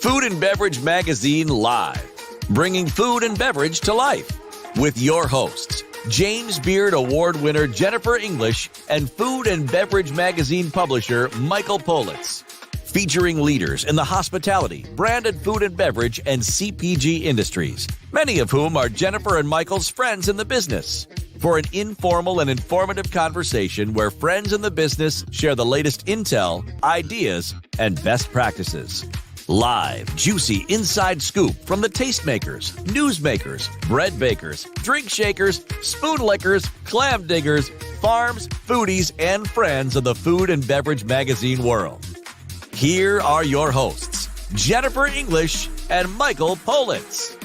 Food and Beverage Magazine Live, bringing food and beverage to life. With your hosts, James Beard Award winner Jennifer English and Food and Beverage Magazine publisher Michael Politz. Featuring leaders in the hospitality, branded food and beverage, and CPG industries, many of whom are Jennifer and Michael's friends in the business. For an informal and informative conversation where friends in the business share the latest intel, ideas, and best practices. Live, juicy inside scoop from the tastemakers, newsmakers, bread bakers, drink shakers, spoon lickers, clam diggers, farms, foodies, and friends of the food and beverage magazine world. Here are your hosts, Jennifer English and Michael Politz.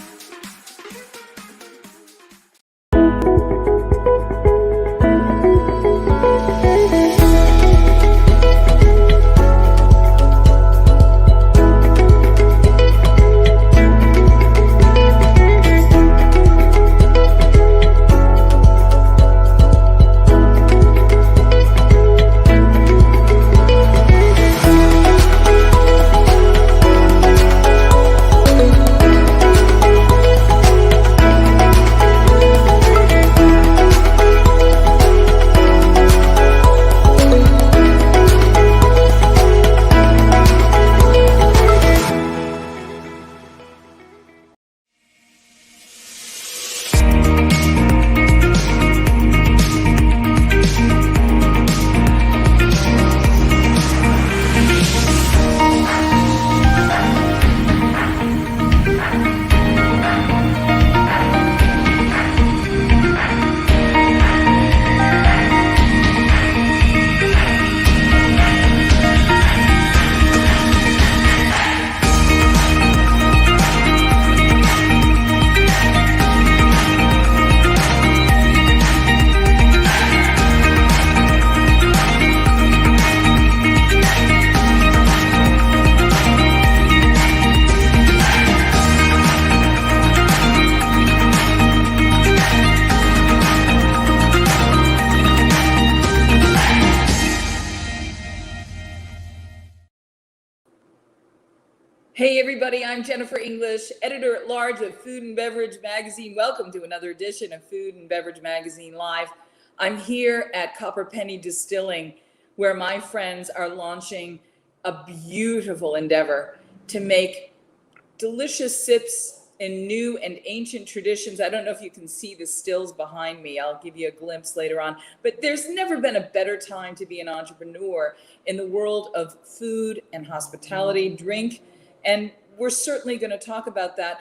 Hey everybody, I'm Jennifer English, editor-at-large of Food and Beverage Magazine. Welcome to another edition of Food and Beverage Magazine Live. I'm here at Copperpenny Distilling, where my friends are launching a beautiful endeavor to make delicious sips in new and ancient traditions. I don't know if you can see the stills behind me. I'll give you a glimpse later on. But there's never been a better time to be an entrepreneur in the world of food and hospitality, drink. And we're certainly going to talk about that.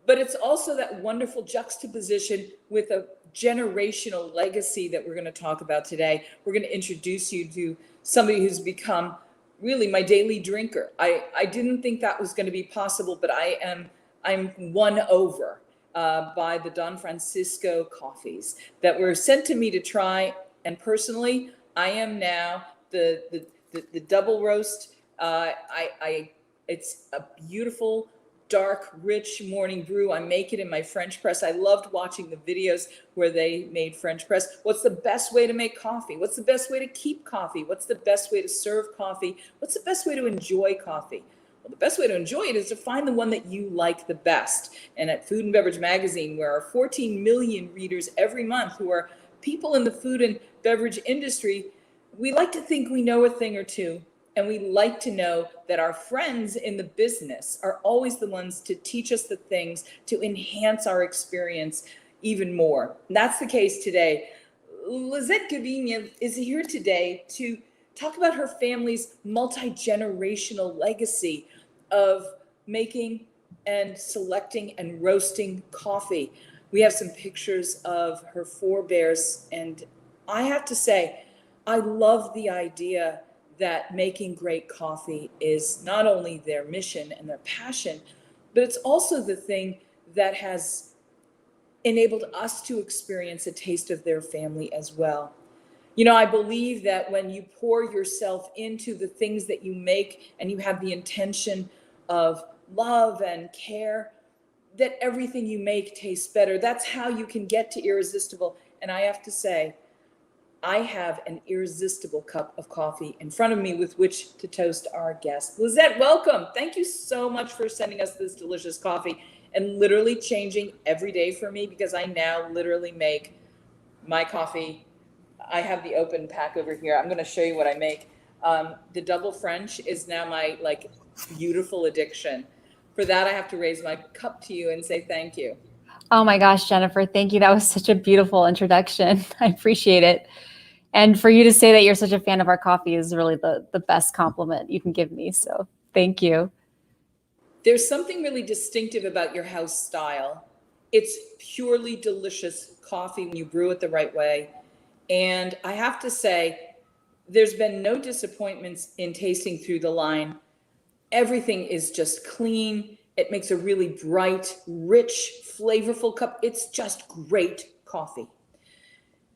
But it's also that wonderful juxtaposition with a generational legacy that we're going to talk about today. We're going to introduce you to somebody who's become really my daily drinker. I didn't think that was going to be possible, but I'm won over by the Don Francisco coffees that were sent to me to try. And personally, I am now the double roast. It's a beautiful, dark, rich morning brew. I make it in my French press. I loved watching the videos where they made French press. What's the best way to make coffee? What's the best way to keep coffee? What's the best way to serve coffee? What's the best way to enjoy coffee? Well, the best way to enjoy it is to find the one that you like the best. And at Food and Beverage Magazine, where our 14 million readers every month who are people in the food and beverage industry, we like to think we know a thing or two. And we like to know that our friends in the business are always the ones to teach us the things to enhance our experience even more. And that's the case today. Lisette Gaviña is here today to talk about her family's multi-generational legacy of making and selecting and roasting coffee. We have some pictures of her forebears, and I have to say, I love the idea that making great coffee is not only their mission and their passion, but it's also the thing that has enabled us to experience a taste of their family as well. You know, I believe that when you pour yourself into the things that you make and you have the intention of love and care, that everything you make tastes better. That's how you can get to irresistible. And I have to say, I have an irresistible cup of coffee in front of me with which to toast our guest. Lisette, welcome. Thank you so much for sending us this delicious coffee and literally changing every day for me, because I now literally make my coffee. I have the open pack over here. I'm going to show you what I make. The double French is now my beautiful addiction. For that, I have to raise my cup to you and say thank you. Oh my gosh, Jennifer, thank you. That was such a beautiful introduction. I appreciate it. And for you to say that you're such a fan of our coffee is really the best compliment you can give me. So thank you. There's something really distinctive about your house style. It's purely delicious coffee when you brew it the right way. And I have to say, there's been no disappointments in tasting through the line. Everything is just clean. It makes a really bright, rich, flavorful cup. It's just great coffee.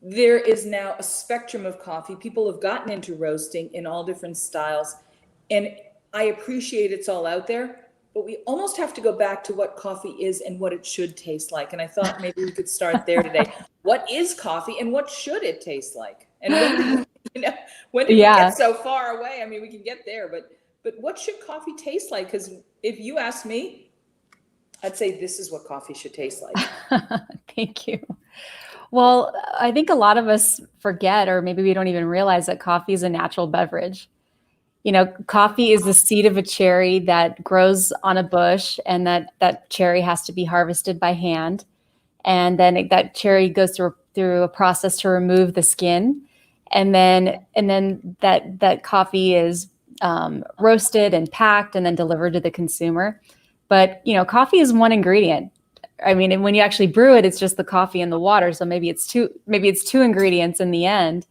There is now a spectrum of coffee. People have gotten into roasting in all different styles. And I appreciate it's all out there, but we almost have to go back to what coffee is and what it should taste like. And I thought maybe we could start there today. What is coffee and what should it taste like? And when do we get so far away? I mean, we can get there, but what should coffee taste like? Because if you ask me, I'd say this is what coffee should taste like. Thank you. Well, I think a lot of us forget, or maybe we don't even realize, that coffee is a natural beverage. You know, coffee is the seed of a cherry that grows on a bush, and that cherry has to be harvested by hand. And then that cherry goes through a process to remove the skin. And then that coffee is roasted and packed and then delivered to the consumer. But, you know, coffee is one ingredient. I mean, and when you actually brew it, it's just the coffee and the water. So maybe it's two ingredients in the end.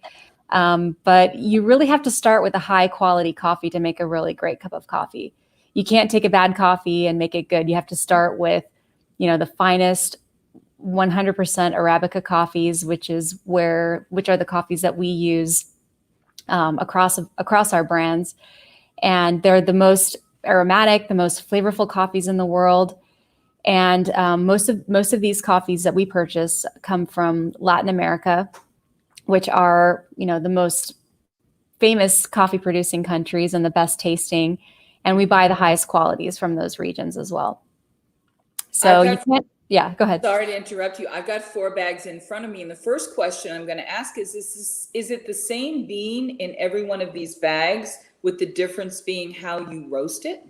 But you really have to start with a high quality coffee to make a really great cup of coffee. You can't take a bad coffee and make it good. You have to start with, you know, the finest 100% Arabica coffees, which are the coffees that we use across our brands. And they're the most aromatic, the most flavorful coffees in the world. And most of these coffees that we purchase come from Latin America, which are, you know, the most famous coffee producing countries and the best tasting. And we buy the highest qualities from those regions as well. So go ahead. Sorry to interrupt you. I've got 4 bags in front of me. And the first question I'm going to ask is it the same bean in every one of these bags, with the difference being how you roast it?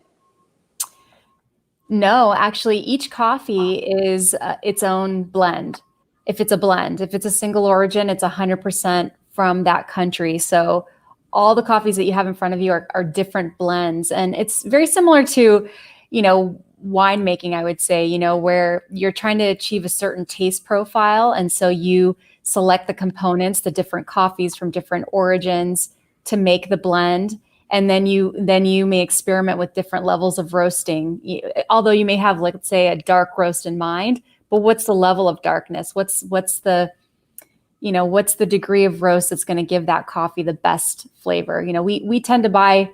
No, actually, each coffee is its own blend. If it's a single origin, it's 100% from that country. So all the coffees that you have in front of you are different blends. And it's very similar to, you know, winemaking, I would say, you know, where you're trying to achieve a certain taste profile. And so you select the components, the different coffees from different origins to make the blend. And then you may experiment with different levels of roasting. Although you may have, let's say, a dark roast in mind, but what's the level of darkness? What's the degree of roast that's going to give that coffee the best flavor? You know, we tend to buy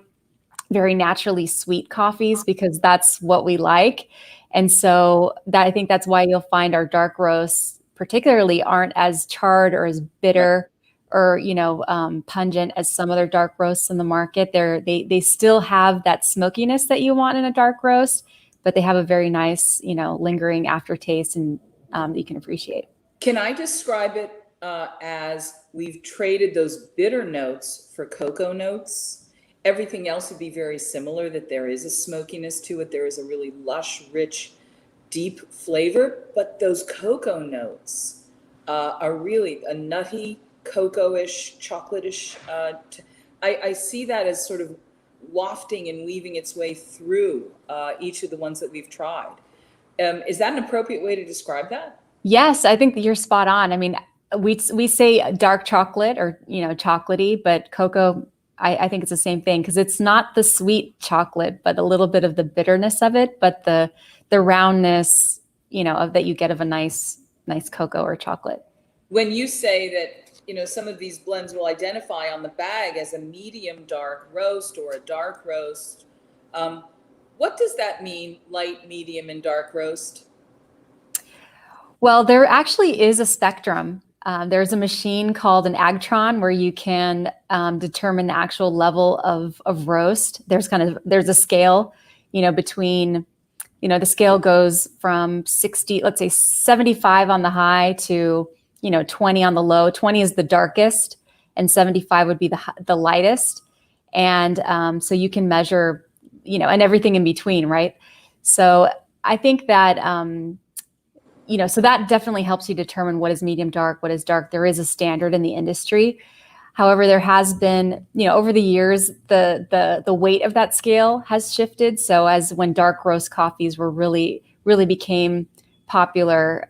very naturally sweet coffees because that's what we like. And so I think that's why you'll find our dark roasts particularly aren't as charred or as bitter or, you know, pungent as some other dark roasts in the market. They still have that smokiness that you want in a dark roast, but they have a very nice, you know, lingering aftertaste and that you can appreciate. Can I describe it as we've traded those bitter notes for cocoa notes? Everything else would be very similar, that there is a smokiness to it. There is a really lush, rich, deep flavor, but those cocoa notes are really a nutty, cocoa-ish, chocolate-ish. I see that as sort of wafting and weaving its way through each of the ones that we've tried. Is that an appropriate way to describe that? Yes, I think that you're spot on. I mean, we say dark chocolate or, you know, chocolatey, but cocoa, I think it's the same thing, because it's not the sweet chocolate, but a little bit of the bitterness of it, but the roundness, you know, that you get of a nice cocoa or chocolate. When you say that, you know, some of these blends will identify on the bag as a medium dark roast or a dark roast, what does that mean, light, medium, and dark roast? Well, there actually is a spectrum. There's a machine called an Agtron where you can determine the actual level of roast. There's a scale, between, the scale goes from 60, let's say 75 on the high to, 20 on the low. 20 is the darkest and 75 would be the lightest. And so you can measure, and everything in between, right? So I think that, so that definitely helps you determine what is medium dark, what is dark. There is a standard in the industry. However, there has been, over the years, the weight of that scale has shifted. So as when dark roast coffees were really became popular,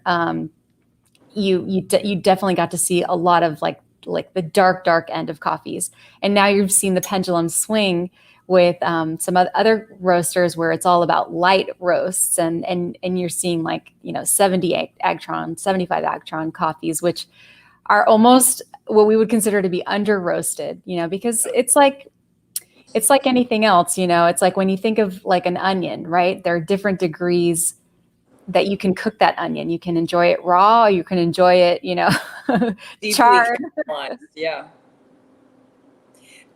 you definitely got to see a lot of like the dark end of coffees. And now you've seen the pendulum swing with some other roasters where it's all about light roasts, and you're seeing 70 Agtron, 75 Agtron coffees, which are almost what we would consider to be under roasted, because it's like anything else, it's like when you think of like an onion, right? There are different degrees that you can cook that onion. You can enjoy it raw, you can enjoy it, charred. Yeah.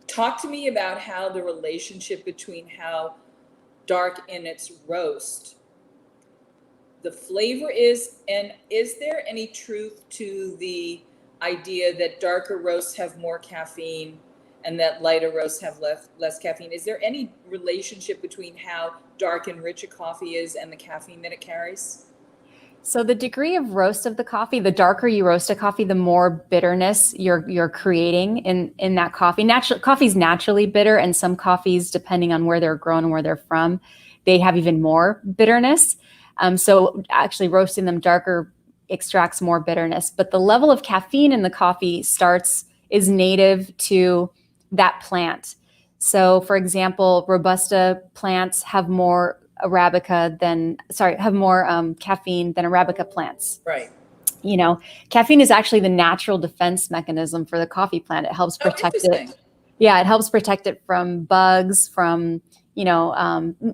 Talk to me about how the relationship between how dark in its roast the flavor is, and is there any truth to the idea that darker roasts have more caffeine and that lighter roasts have less caffeine? Is there any relationship between how dark and rich a coffee is and the caffeine that it carries? So the degree of roast of the coffee, the darker you roast a coffee, the more bitterness you're creating in that coffee. Coffee's naturally bitter, and some coffees, depending on where they're grown and where they're from, they have even more bitterness. So actually roasting them darker extracts more bitterness. But the level of caffeine in the coffee is native to that plant. So for example, Robusta plants have more caffeine than Arabica plants. Right. Caffeine is actually the natural defense mechanism for the coffee plant. It helps protect it. Yeah, it helps protect it from bugs, from,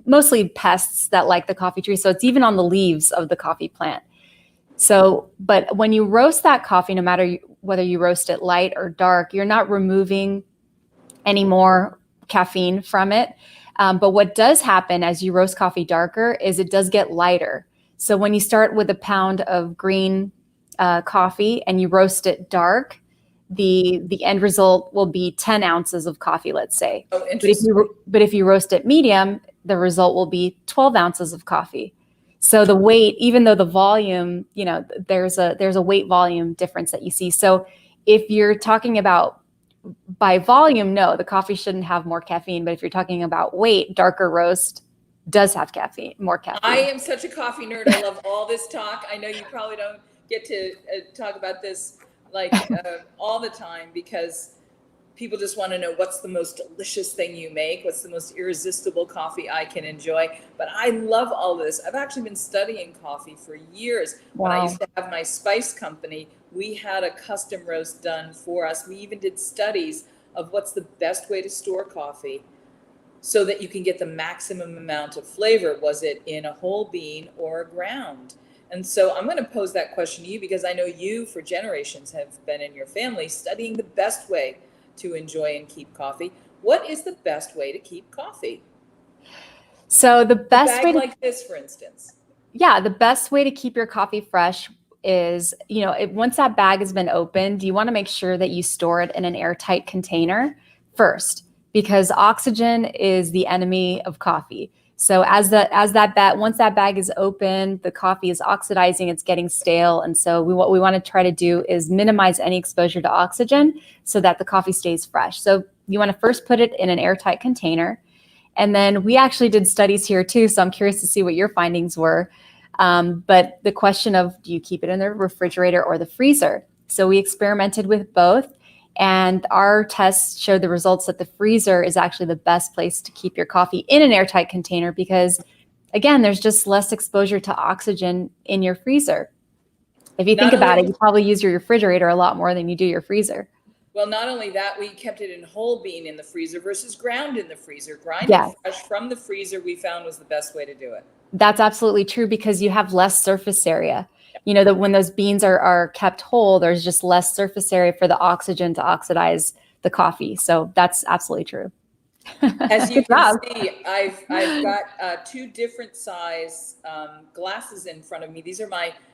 mostly pests that like the coffee tree. So it's even on the leaves of the coffee plant. So, but when you roast that coffee, no matter whether you roast it light or dark, you're not removing any more caffeine from it. But what does happen as you roast coffee darker is it does get lighter. So when you start with a pound of green coffee and you roast it dark, the end result will be 10 ounces of coffee, let's say. Oh, interesting. But if you roast it medium, the result will be 12 ounces of coffee. So the weight, even though the volume, there's a weight volume difference that you see. So if you're talking about by volume, no, the coffee shouldn't have more caffeine. But if you're talking about weight, darker roast does have more caffeine. I am such a coffee nerd. I love all this talk. I know you probably don't get to talk about this all the time, because people just want to know what's the most delicious thing you make, what's the most irresistible coffee I can enjoy. But I love all this. I've actually been studying coffee for years. Wow. When I used to have my spice company, we had a custom roast done for us. We even did studies of what's the best way to store coffee so that you can get the maximum amount of flavor. Was it in a whole bean or a ground? And so I'm going to pose that question to you, because I know you for generations have been in your family studying the best way to enjoy and keep coffee. What is the best way to keep coffee? So the best way like this, for instance. Yeah, the best way to keep your coffee fresh is, once that bag has been opened, you want to make sure that you store it in an airtight container first, because oxygen is the enemy of coffee. So once that bag is open, the coffee is oxidizing, it's getting stale. And so what we want to try to do is minimize any exposure to oxygen so that the coffee stays fresh. So you want to first put it in an airtight container. And then we actually did studies here too, so I'm curious to see what your findings were. But the question of, do you keep it in the refrigerator or the freezer? So we experimented with both. And our tests showed the results that the freezer is actually the best place to keep your coffee in an airtight container, because, again, there's just less exposure to oxygen in your freezer. If you think about it, you probably use your refrigerator a lot more than you do your freezer. Well, not only that, we kept it in whole bean in the freezer versus ground in the freezer. Grinding fresh from the freezer, we found, was the best way to do it. That's absolutely true, because you have less surface area. that when those beans are kept whole, there's just less surface area for the oxygen to oxidize the coffee. So that's absolutely true. As you Good can job. see, I've got two different size glasses in front of me. These are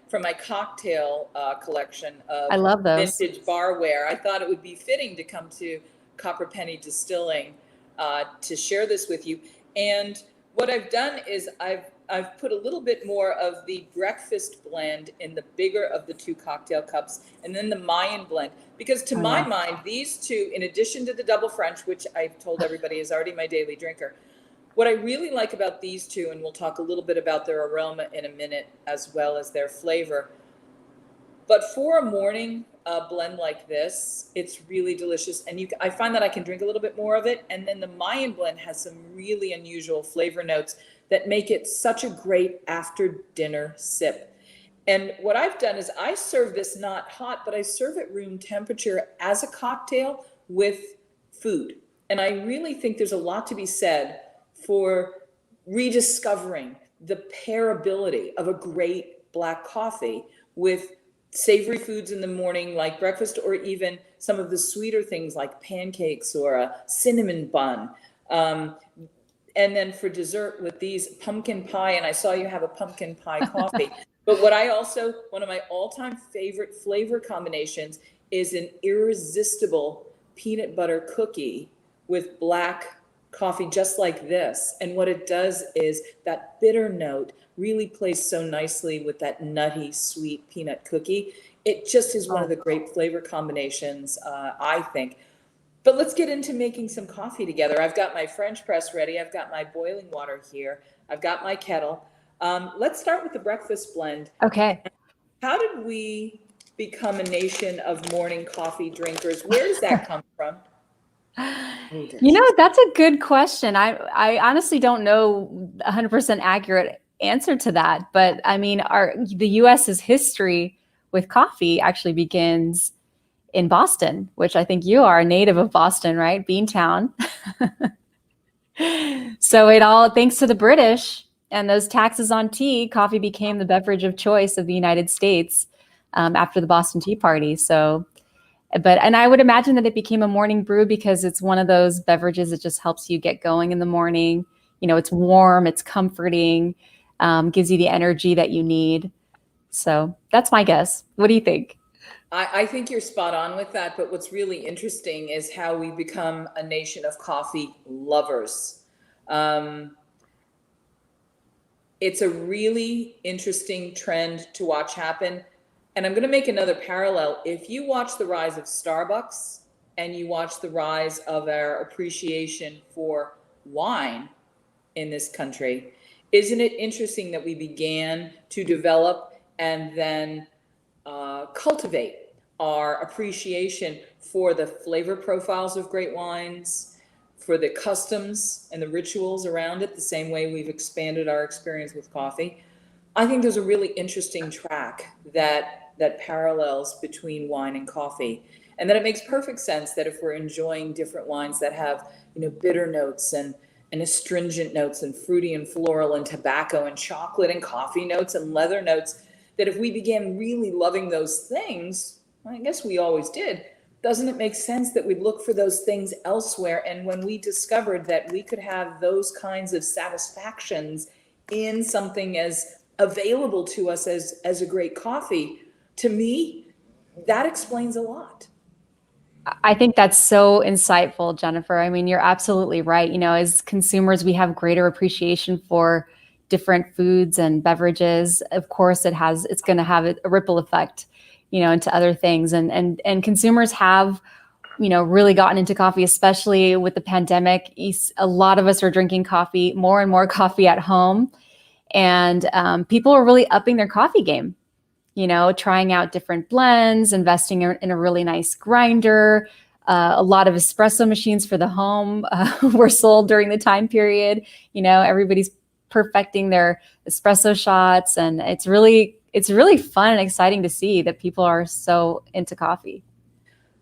from my cocktail collection I of love those. vintage barware. I thought it would be fitting to come to Copper Penny Distilling to share this with you. And what I've done is I've put a little bit more of the breakfast blend in the bigger of the two cocktail cups, and then the Mayan blend. Because to my mind, these two, in addition to the double French, which I've told everybody is already my daily drinker, what I really like about these two, and we'll talk a little bit about their aroma in a minute, as well as their flavor. But for a morning blend like this, it's really delicious. And I find that I can drink a little bit more of it. And then the Mayan blend has some really unusual flavor notes that make it such a great after dinner sip. And what I've done is I serve this not hot, but I serve it room temperature as a cocktail with food. And I really think there's a lot to be said for rediscovering the pairability of a great black coffee with savory foods in the morning, like breakfast, or even some of the sweeter things like pancakes or a cinnamon bun. And then for dessert with these pumpkin pie, and I saw you have a pumpkin pie coffee. But one of my all-time favorite flavor combinations is an irresistible peanut butter cookie with black coffee, just like this. And what it does is that bitter note really plays so nicely with that nutty, sweet peanut cookie. It just is one of the great flavor combinations, I think. But let's get into making some coffee together. I've got my French press ready. I've got my boiling water here. I've got my kettle. Let's start with the breakfast blend. Okay. How did we become a nation of morning coffee drinkers? Where does that come from? That's a good question. I honestly don't know 100% accurate answer to that. But I mean, the US's history with coffee actually begins in Boston, which I think you are a native of Boston, right? Beantown. So it all, thanks to the British and those taxes on tea, coffee became the beverage of choice of the United States after the Boston Tea Party. So, and I would imagine that it became a morning brew because it's one of those beverages that just helps you get going in the morning. It's warm, it's comforting, gives you the energy that you need. So that's my guess. What do you think? I think you're spot on with that. But what's really interesting is how we become a nation of coffee lovers. It's a really interesting trend to watch happen. And I'm going to make another parallel. If you watch the rise of Starbucks and you watch the rise of our appreciation for wine in this country, isn't it interesting that we began to develop and then cultivate our appreciation for the flavor profiles of great wines, for the customs and the rituals around it, the same way we've expanded our experience with coffee? I think there's a really interesting track that parallels between wine and coffee, and that it makes perfect sense that if we're enjoying different wines that have bitter notes and astringent notes and fruity and floral and tobacco and chocolate and coffee notes and leather notes, that if we began really loving those things, I guess we always did, doesn't it make sense that we'd look for those things elsewhere? And when we discovered that we could have those kinds of satisfactions in something as available to us as a great coffee, to me, that explains a lot. I think that's so insightful, Jennifer. I mean, you're absolutely right. As consumers, we have greater appreciation for different foods and beverages. Of course, it's going to have a ripple effect, into other things. And consumers have, really gotten into coffee, especially with the pandemic. A lot of us are drinking coffee, more and more coffee at home. And people are really upping their coffee game, trying out different blends, investing in a really nice grinder. A lot of espresso machines for the home were sold during the time period. Everybody's perfecting their espresso shots. And it's really fun and exciting to see that people are so into coffee.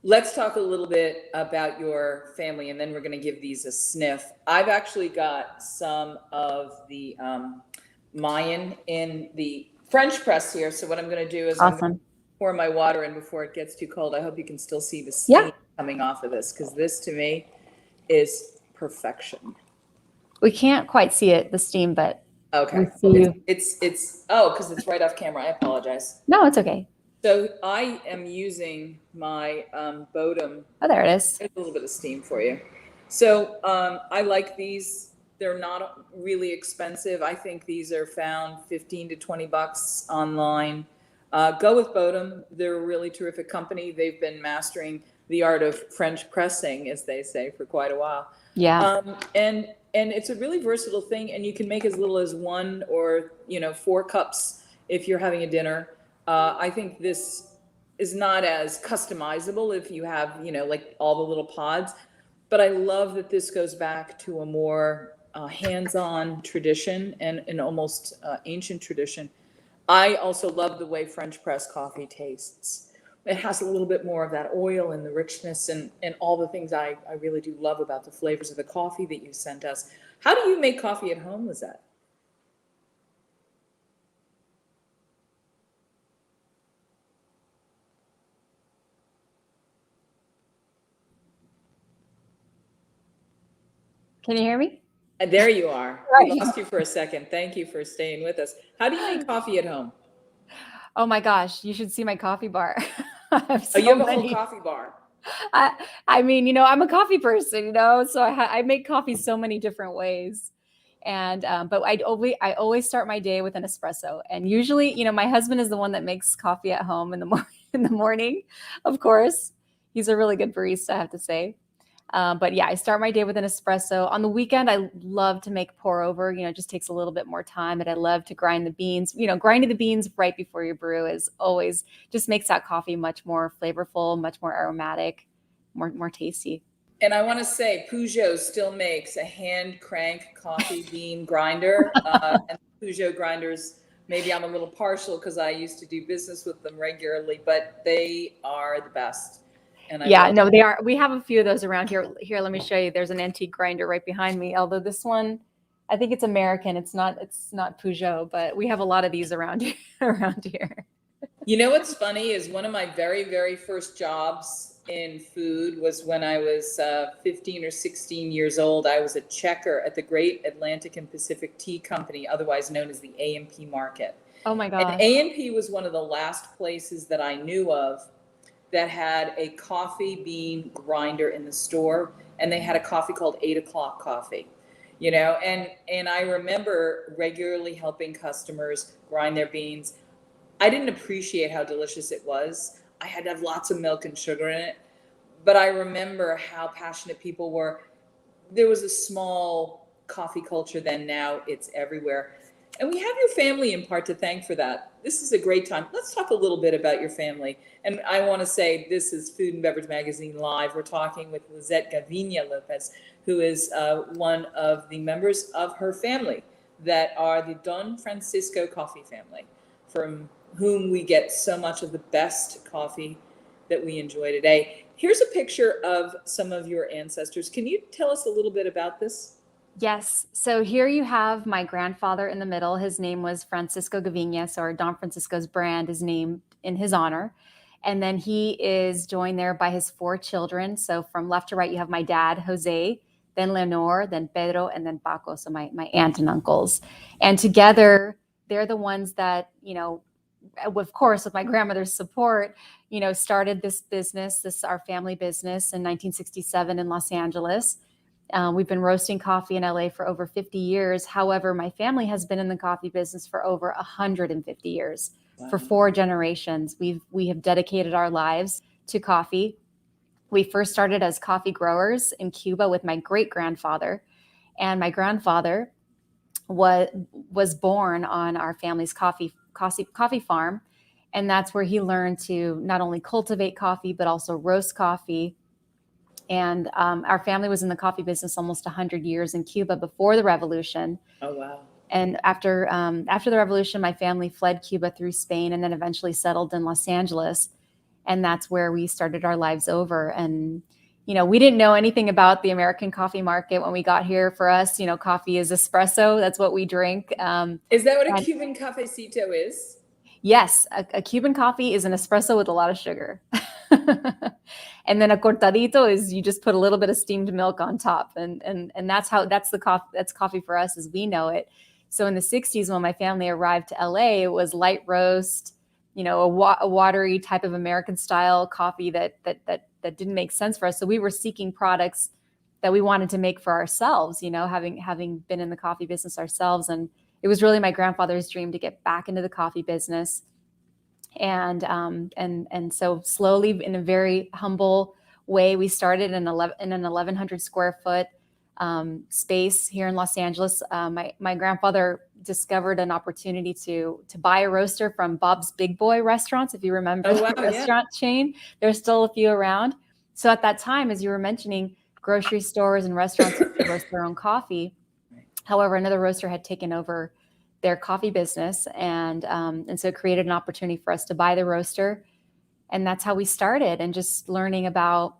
Let's talk a little bit about your family, and then we're going to give these a sniff. I've actually got some of the Mayan in the French press here. So what I'm going to do is I'm going to Awesome. pour my water in before it gets too cold. I hope you can still see the steam Yeah. coming off of this, because this to me is perfection. We can't quite see it, the steam, but Okay. we see you. It's oh, because it's right off camera. I apologize. No, it's okay. So I am using my Bodum. Oh, there it is. There's a little bit of steam for you. So I like these. They're not really expensive. I think these are found 15 to 20 bucks online. Go with Bodum. They're a really terrific company. They've been mastering the art of French pressing, as they say, for quite a while. Yeah. And it's a really versatile thing, and you can make as little as 1 or 4 cups if you're having a dinner. I think this is not as customizable if you have like all the little pods, but I love that this goes back to a more hands-on tradition and an almost ancient tradition. I also love the way French press coffee tastes. It has a little bit more of that oil and the richness and all the things I really do love about the flavors of the coffee that you sent us. How do you make coffee at home, Lisette? Can you hear me? There you are. Right. We lost you for a second. Thank you for staying with us. How do you make coffee at home? Oh my gosh, you should see my coffee bar. I have Oh, you have so a whole many. coffee bar. I mean, I'm a coffee person, so I make coffee so many different ways. And but I always start my day with an espresso. And usually, my husband is the one that makes coffee at home in the morning, of course. He's a really good barista, I have to say. But yeah, I start my day with an espresso. On the weekend, I love to make pour over. It just takes a little bit more time, and I love to grind the beans. Grinding the beans right before you brew is always just makes that coffee much more flavorful, much more aromatic, more tasty. And I want to say Peugeot still makes a hand crank coffee bean grinder. And Peugeot grinders, maybe I'm a little partial because I used to do business with them regularly, but they are the best. And no, they are. We have a few of those around here. Here, let me show you. There's an antique grinder right behind me. Although this one, I think it's American. It's not Peugeot, but we have a lot of these around here. What's funny is one of my very, very first jobs in food was when I was 15 or 16 years old. I was a checker at the Great Atlantic and Pacific Tea Company, otherwise known as the A&P Market. Oh my gosh. And A&P was one of the last places that I knew of that had a coffee bean grinder in the store, and they had a coffee called 8 o'clock coffee, and I remember regularly helping customers grind their beans. I didn't appreciate how delicious it was. I had to have lots of milk and sugar in it, but I remember how passionate people were. There was a small coffee culture then. Now it's everywhere. And we have your family in part to thank for that. This is a great time. Let's talk a little bit about your family. And I want to say this is Food and Beverage Magazine Live. We're talking with Lisette Gaviña Lopez, who is one of the members of her family that are the Don Francisco coffee family, from whom we get so much of the best coffee that we enjoy today. Here's a picture of some of your ancestors. Can you tell us a little bit about this? Yes. So here you have my grandfather in the middle. His name was Francisco Gaviña. So our Don Francisco's brand is named in his honor. And then he is joined there by his 4 children. So from left to right, you have my dad, Jose, then Leonor, then Pedro, and then Paco. So my aunt and uncles. And together, they're the ones that, of course, with my grandmother's support, started this business, our family business in 1967 in Los Angeles. We've been roasting coffee in LA for over 50 years. However, my family has been in the coffee business for over 150 years. Wow. For 4 generations. We have dedicated our lives to coffee. We first started as coffee growers in Cuba with my great-grandfather. And my grandfather was born on our family's coffee farm. And that's where he learned to not only cultivate coffee, but also roast coffee. And our family was in the coffee business almost 100 years in Cuba before the revolution. Oh, wow. And after the revolution, my family fled Cuba through Spain and then eventually settled in Los Angeles. And that's where we started our lives over. And, we didn't know anything about the American coffee market when we got here. For us, coffee is espresso. That's what we drink. Is that what a Cuban cafecito is? Yes, a Cuban coffee is an espresso with a lot of sugar. And then a cortadito is you just put a little bit of steamed milk on top. And that's the coffee. That's coffee for us as we know it. So in the 60s, when my family arrived to LA, it was light roast, a watery type of American style coffee that didn't make sense for us. So we were seeking products that we wanted to make for ourselves, having been in the coffee business ourselves. And it was really my grandfather's dream to get back into the coffee business. And so slowly, in a very humble way, we started in an 1,100 square foot space here in Los Angeles. My grandfather discovered an opportunity to buy a roaster from Bob's Big Boy restaurants. If you remember the restaurant chain, there's still a few around. So at that time, as you were mentioning, grocery stores and restaurants roast their own coffee. However, another roaster had taken over their coffee business. And so it created an opportunity for us to buy the roaster. And that's how we started, and just learning about,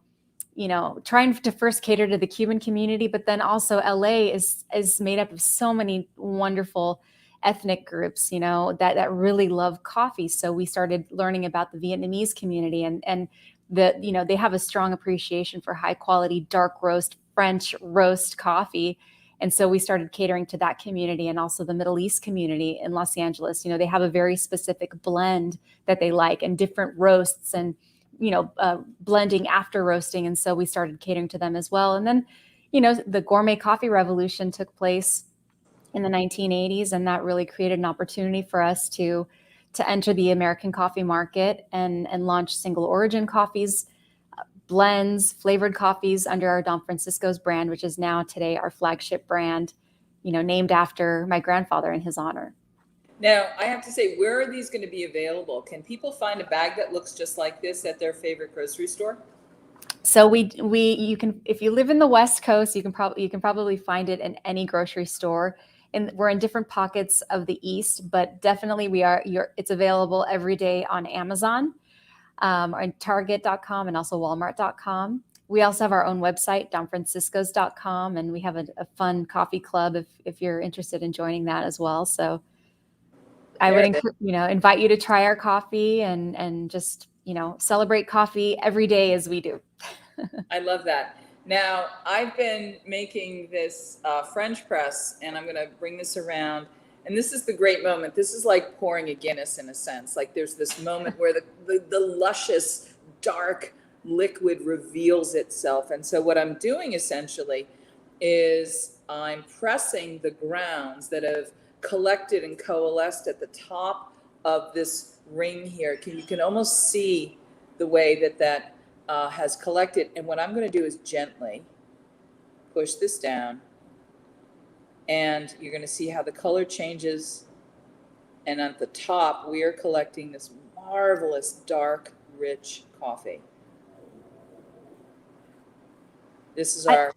trying to first cater to the Cuban community, but then also LA is made up of so many wonderful ethnic groups, that really love coffee. So we started learning about the Vietnamese community, and they have a strong appreciation for high quality, dark roast, French roast coffee. And so we started catering to that community, and also the Middle East community in Los Angeles. They have a very specific blend that they like, and different roasts, and, blending after roasting. And so we started catering to them as well. And then, the gourmet coffee revolution took place in the 1980s. And that really created an opportunity for us to enter the American coffee market and launch single origin coffees, blends, flavored coffees under our Don Francisco's brand, which is now today our flagship brand, named after my grandfather in his honor. Now, I have to say, where are these going to be available? Can people find a bag that looks just like this at their favorite grocery store? So you can, if you live in the West Coast, you can probably find it in any grocery store. And we're in different pockets of the East, but definitely it's available every day on Amazon, on Target.com, and also Walmart.com. We also have our own website, donfranciscos.com, and we have a fun coffee club if you're interested in joining that as well. So I would invite you to try our coffee and just, celebrate coffee every day as we do. I love that. Now, I've been making this French press, and I'm going to bring this around. And this is the great moment. This is like pouring a Guinness in a sense. Like there's this moment where the luscious, dark liquid reveals itself. And so what I'm doing essentially is I'm pressing the grounds that have collected and coalesced at the top of this ring here. You can almost see the way that has collected. And what I'm going to do is gently push this down, and you're going to see how the color changes. And at the top, we are collecting this marvelous, dark, rich coffee. This is our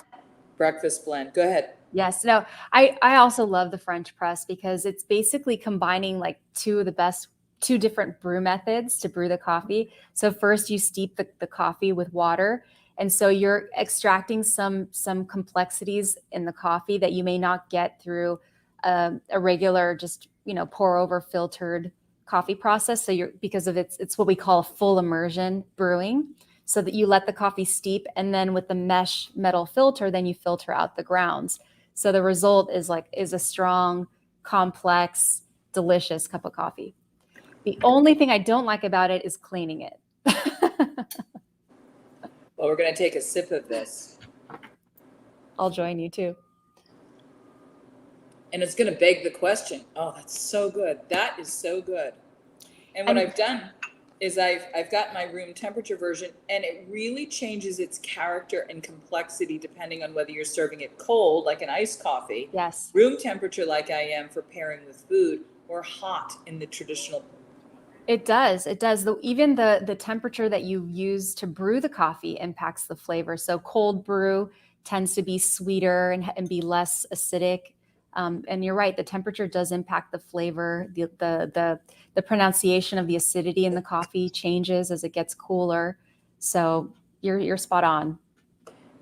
breakfast blend. Go ahead. Yes. No, I also love the French press because it's basically combining like two different brew methods to brew the coffee. So first you steep the coffee with water. And so you're extracting some complexities in the coffee that you may not get through a regular, just, pour over filtered coffee process. So because of it's what we call full immersion brewing, so that you let the coffee steep, and then with the mesh metal filter, then you filter out the grounds. So the result is a strong, complex, delicious cup of coffee. The only thing I don't like about it is cleaning it. Well, we're going to take a sip of this. I'll join you too. And it's going to beg the question. Oh, that's so good. That is so good. And what I've done is I've got my room temperature version, and it really changes its character and complexity depending on whether you're serving it cold, like an iced coffee. Yes. Room temperature, like I am for pairing with food, or hot in the traditional. It does. Even the temperature that you use to brew the coffee impacts the flavor. So cold brew tends to be sweeter and be less acidic. And you're right, the temperature does impact the flavor. The pronunciation of the acidity in the coffee changes as it gets cooler. So you're spot on.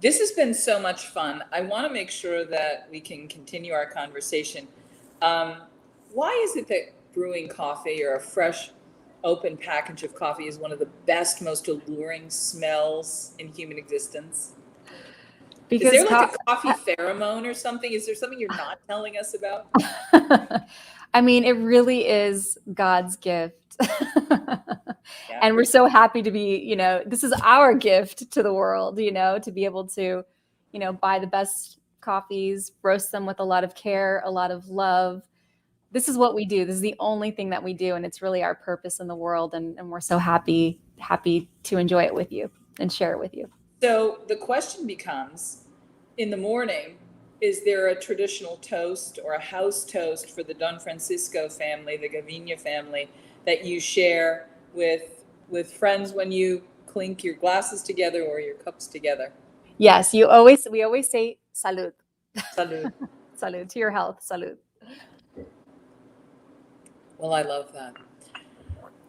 This has been so much fun. I want to make sure that we can continue our conversation. Why is it that brewing coffee or a fresh, open package of coffee is one of the best, most alluring smells in human existence? Because is there like a coffee pheromone or something? Is there something you're not telling us about? I mean, it really is God's gift. And we're so happy to be, this is our gift to the world, to be able to, buy the best coffees, roast them with a lot of care, a lot of love. This is what we do. This is the only thing that we do. And it's really our purpose in the world. And we're so happy to enjoy it with you and share it with you. So the question becomes, in the morning, is there a traditional toast or a house toast for the Don Francisco family, the Gaviña family, that you share with friends when you clink your glasses together or your cups together? Yes, we always say salud. Salud. Salud, to your health. Salud. Well, I love that.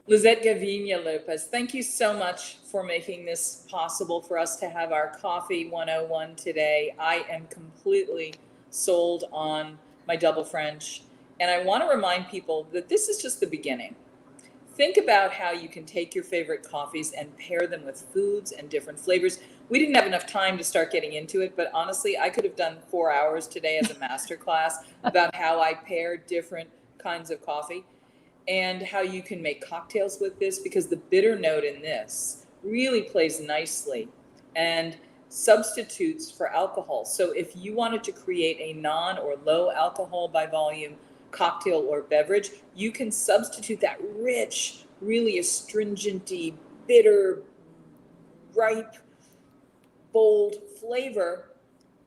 Lisette Gaviña Lopez, thank you so much for making this possible for us to have our Coffee 101 today. I am completely sold on my double French. And I want to remind people that this is just the beginning. Think about how you can take your favorite coffees and pair them with foods and different flavors. We didn't have enough time to start getting into it, but honestly, I could have done 4 hours today as a masterclass about how I pair different kinds of coffee and how you can make cocktails with this, because the bitter note in this really plays nicely and substitutes for alcohol. So if you wanted to create a non or low alcohol by volume cocktail or beverage, you can substitute that rich, really astringent-y, bitter, ripe, bold flavor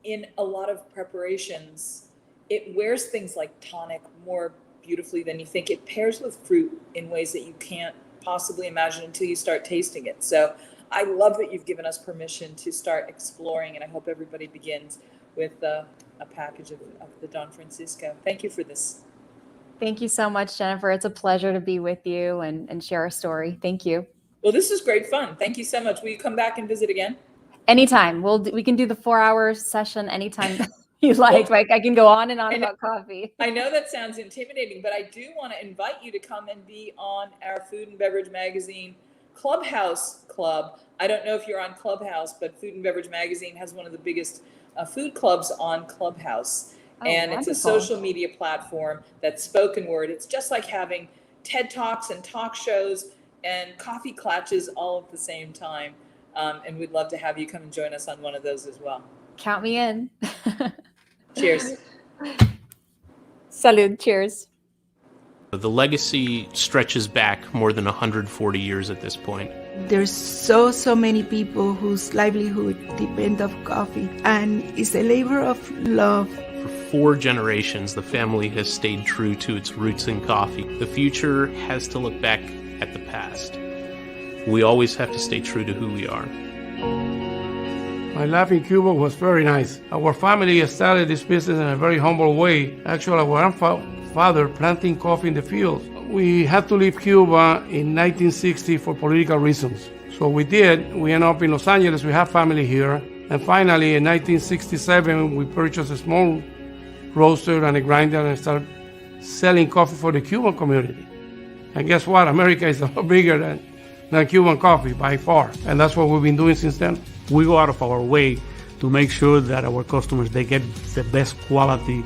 in a lot of preparations. It wears things like tonic more beautifully than you think. It pairs with fruit in ways that you can't possibly imagine until you start tasting it. So I love that you've given us permission to start exploring, and I hope everybody begins with a package of the Don Francisco. Thank you for this. Thank you so much, Jennifer. It's a pleasure to be with you and share our story. Thank you. Well, this is great fun. Thank you so much. Will you come back and visit again? Anytime. We can do the 4-hour session anytime you like. Like, I can go on and on about coffee. I know that sounds intimidating, but I do want to invite you to come and be on our Food and Beverage Magazine Clubhouse Club. I don't know if you're on Clubhouse, but Food and Beverage Magazine has one of the biggest food clubs on Clubhouse. And wonderful. It's a social media platform that's spoken word. It's just like having TED Talks and talk shows and coffee clatches all at the same time. And we'd love to have you come and join us on one of those as well. Count me in. Cheers. Salud. Cheers. The legacy stretches back more than 140 years at this point. There's so many people whose livelihood depend on coffee, and it's a labor of love. For 4 generations, the family has stayed true to its roots in coffee. The future has to look back at the past. We always have to stay true to who we are. My life in Cuba was very nice. Our family started this business in a very humble way. Actually, our grandfather planting coffee in the fields. We had to leave Cuba in 1960 for political reasons. So we did. We ended up in Los Angeles. We have family here. And finally, in 1967, we purchased a small roaster and a grinder and started selling coffee for the Cuban community. And guess what? America is a lot bigger than Cuban coffee by far. And that's what we've been doing since then. We go out of our way to make sure that our customers, they get the best quality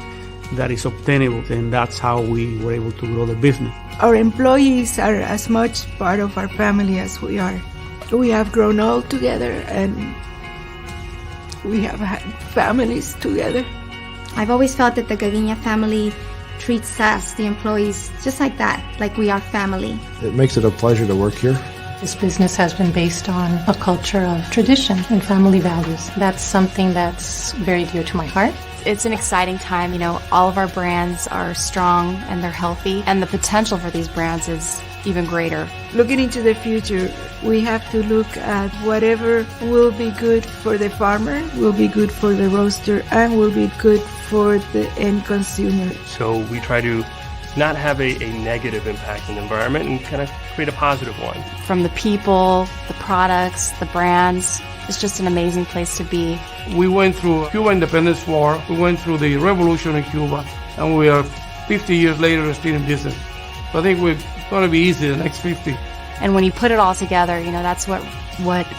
that is obtainable, and that's how we were able to grow the business. Our employees are as much part of our family as we are. We have grown old together, and we have had families together. I've always felt that the Gaviña family treats us, the employees, just like that, like we are family. It makes it a pleasure to work here. This business has been based on a culture of tradition and family values. That's something that's very dear to my heart. It's an exciting time. You know, all of our brands are strong and they're healthy, and the potential for these brands is even greater. Looking into the future, we have to look at whatever will be good for the farmer, will be good for the roaster, and will be good for the end consumer. So we try to not have a negative impact on the environment and kind of create a positive one. From the people, the products, the brands, It's just an amazing place to be. We went through Cuba Independence War, we went through the revolution in Cuba, and we are 50 years later still in business. So I think we're going to be easy the next 50. And when you put it all together, you know, that's what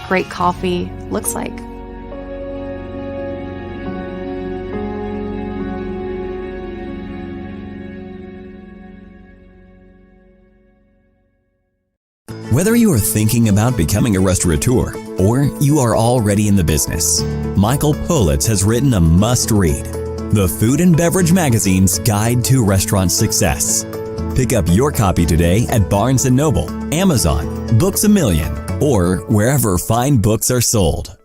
great coffee looks like. Whether you are thinking about becoming a restaurateur or you are already in the business, Michael Politz has written a must-read, The Food and Beverage Magazine's Guide to Restaurant Success. Pick up your copy today at Barnes & Noble, Amazon, Books A Million, or wherever fine books are sold.